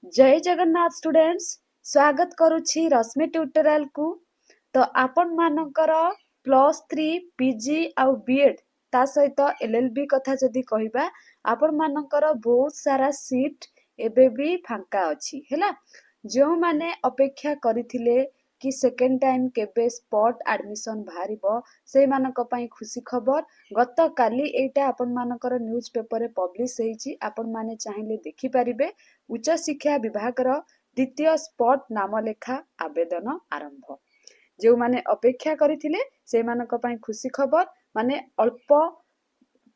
जय जगन्नाथ स्टूडेंट्स स्वागत करुछि रश्मि ट्यूटोरियल को। तो आपण मानकर +3 पीजी आउ बीएड ता सहित एलएलबी कथा जदि कहिबा आपण मानकर बहुत सारा सीट एबे भी फांका अछि हैला। जो माने अपेक्षा करिथिले कि सेकेंड टाइम केबे स्पॉट एडमिशन बाहरिबो से मानक पई खुशी खबर। गत काली एटा आपण मानकर न्यूज पेपर रे पब्लिश हेछि, आपण माने चाहिले देखि परिबे। उच्च शिक्षा विभाग द्वितीय स्पॉट नामलेखा आवेदन आरंभ। जो माने अपेक्षा करिथिले से मानक पई खुशी खबर। माने अल्प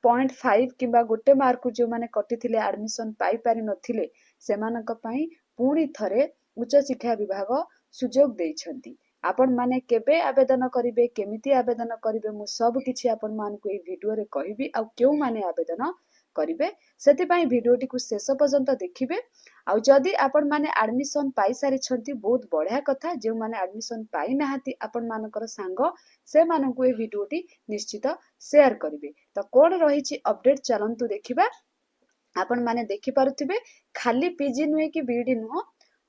0.5 किंबा गोटे मार्क जो माने कटिथिले एडमिशन पाई पारि नथिले से मानक पई पुणी थरे उच्च शिक्षा विभाग सुजोग देइछंती। आपण माने केबे आवेदन करिवे, केमिति आवेदन करिवे, मु सब किछि आपण मानकु ए वीडियो रे कहिबी। आ केउ माने आवेदन करिवे सेति पई वीडियोटी को शेष पर्यंत देखिबे। आ जदि आपण माने एडमिशन पाई सारी छंती बहुत बढ़िया कथा। जे माने एडमिशन पाई नाहती आपण मानकर सांग से मानकु ए वीडियोटी निश्चित शेयर करिवे। तो कोन रहिछि अपडेट चलंतु देखिबा। आपण माने देखि पारुथिबे खाली पीजी नुहे कि बीडी नुह,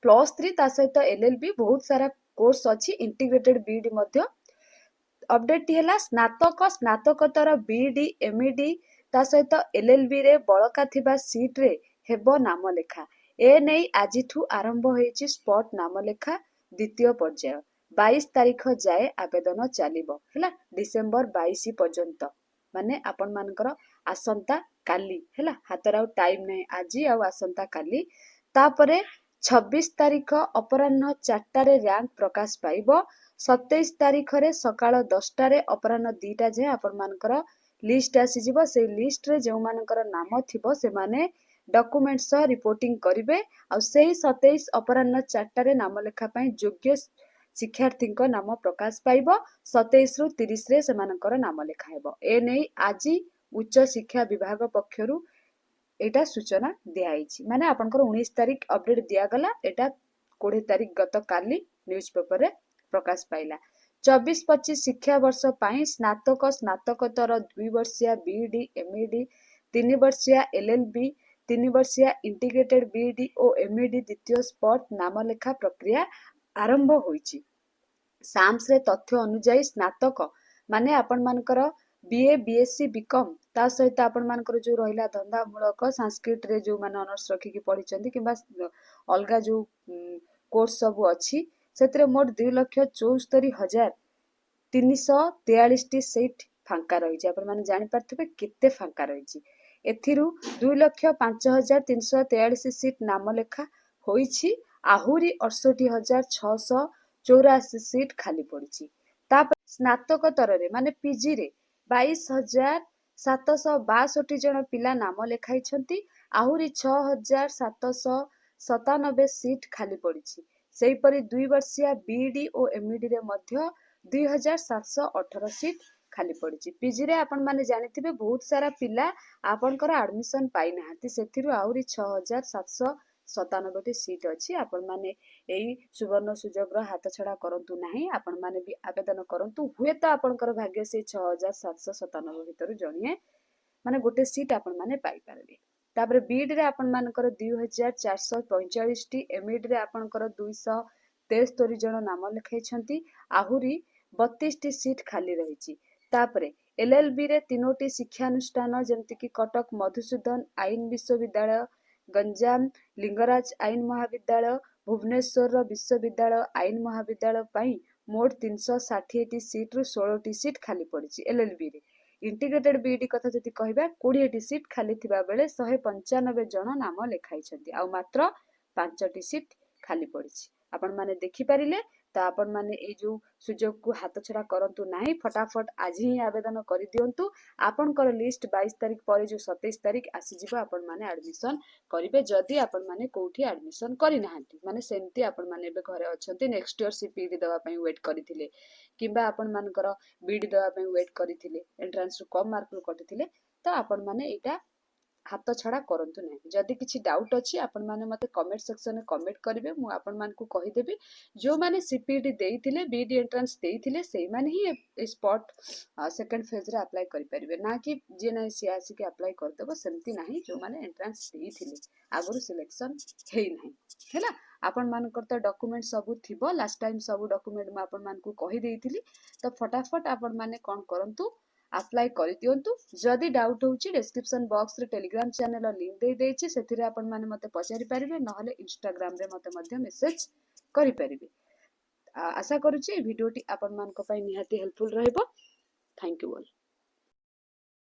+3 ता सहित एलएलबी बहुत सारा कोर्स अछि। इंटीग्रेटेड बीडी मध्य अपडेट हेला स्नातक स्नातकोत्तर बीडी एमईडी ता सहित एलएलबी रे बळका थिबा सीट रे हेबो नाम लेखा। ए नै आजिठू आरंभ होईछि स्पॉट नाम लेखा द्वितीय पर्याय। 22 तारीख जाए आवेदन चलिबो हैला, डिसेंबर 22 पर्यंत। माने आपण मानकर आसंता काली हैला, हातर आउ टाइम नै आजी आउ आसंता काली। तापरे 26 तारीख अपराह्न 4टा रे रैंक प्रकाश पाइबो। 27 तारीख रे सकाळ 10टा रे अपराह्न 2टा जे आपण मानकर लिस्ट आसी जिवो। से लिस्ट रे जो मानकर नाम थिबो से माने डॉक्यूमेंट्स रिपोर्टिंग करिवे। आ सेही 27 अपराह्न 4टा रे नाम लेखा पई योग्य शिक्षार्थी नाम प्रकाश पाइबो। 27 रु 30 रे से मानकर नाम लेखा हेबो। ए नै आजी उच्च शिक्षा विभाग पक्षरु एटा सूचना दियाइछि। माने आपनकर 19 तारीख अपडेट दिया गला। एटा 20 तारीख गत काली न्यूज पेपर रे प्रकाश पाइला। 24-25 शिक्षा वर्ष पाई स्नातक स्नातकोत्तर 2 वर्षिया BD MED 3 वर्षिया LLB 3 वर्षिया integrated BD और एमईडी द्वितीय स्पॉट नाम लेखा प्रक्रिया आरंभ होईछि। साम्स रे तथ्य अनुसार स्नातक माने आपण मानकर बीए बीएससी बीकॉम ता सहित आपण मानकर जो रहिला धंदा मूलक संस्कृत रे जो माने ऑनर्स रखी कि पढिचंती किबा अलगा जो कोर्स सब अछि सेतरे मोट 2,74,343 टी सीट फांका रहिछि। आपण माने जानि पारथिबे केते फांका रहिछि। एथिरु 2,05,343 सीट नाम लेखा होईछि। आहुरी 68,684 सीट खाली पड़िछि। तापर स्नातकोत्तर रे माने पीजी रे 22,762 जन पिला नाम लेखाइछंती। आहुरी 6,797 सीट खाली पड़िछि। सेही परि 2 वर्षिया बीडी और एमईडी रे मध्य 2,718 सीट खाली पड़िछि। पीजी रे आपण माने जानिथिबे बहुत सारा पिला आपनकर एडमिशन पाई नाहंती, सेथिरु आहुरी 6,797 सीट अछि। आपण माने एई सुवर्ण सुजोग रो हाथ छडा करंतु नाही। आपण माने भी आवेदन करंतु, हुए तो आपनकर भाग्य से 6,797 भितर जणिए माने गोटे सीट आपण माने पाई पारबे। तापर बीड रे आपण मानकर 2,445 टी, एमईडी रे आपनकर 273 जन नाम लेखाइछंती। आहुरी 32 टी सीट खाली रहिछि। तापरे एलएलबी रे 3टी शिक्षानुष्ठान जेमति कि कटक मधुसूदन आईन विश्वविद्यालय, गंजाम लिंगराज आईन महाविद्यालय, भुवनेश्वर विश्वविद्यालय आईन महाविद्यालय पाई मोट 360 टी सीट रु 16 टी सीट खाली पड़िछि। एलएलबी रे इंटीग्रेटेड बीडी कथा जदि कहिबा 20 टी सीट खाली थिबा बेले 195 जन नाम लेखाइछंती। आ मात्र 5 टी सीट खाली पड़िछि। आपण माने देखि पारिले। तो आपण माने ए जो सुजोग को हाथ छड़ा करंतु नाही, फटाफट आज ही आवेदन करि दियंतु। आपनकर लिस्ट 22 तारीख पर जो 27 तारीख आसी जिवो आपण माने एडमिशन करिवे। जदि आपण माने कोठी एडमिशन करि नाहंती, माने सेमती आपण माने बे घरे अछंती, नेक्स्ट ईयर सीपीडी दवा पई वेट करिथिले किबा आपण मानकर बीडी दवा पई वेट करिथिले, एंट्रेंस रु कम मार्क रु कटिथिले, तो आपण माने एटा हाथ छड़ा करंतु नहीं। जदि किसी डाउट अच्छी आपण माने मते कमेंट सेक्शन में कमेंट करेंगे, मुझे आपण मानकु कहीदेवी। जो माने सीपीटी देइथिले बीडी एंट्रेंस देइथिले सेही माने ही स्पॉट सेकंड फेज रे अप्लाई करि परिबे, ना कि जे नै सी आसी के अप्लाई कर देबो सेमती नाही। जो माने एंट्रेंस देइथिले आगुरु सिलेक्शन हेई नाही हैला। आपण मानकर तो डॉक्यूमेंट सब थिबो, लास्ट टाइम सब डॉक्यूमेंट मैं आपण मानकु कहि देइथिली। तो फटाफट आपण माने कोन करंतु अप्लाई कर दियंतु। जदि डाउट होउची डिस्क्रिप्शन बॉक्स रे टेलीग्राम चैनल लिंक दे देइची, सेथिरे आपण माने मते पचारि परिबे, नहले इंस्टाग्राम रे मते मध्य मेसेज करि परिबे। आशा करूची भिडियोटी आपण मानक पई निहाती हेल्पफुल रहइबो। Thank you all.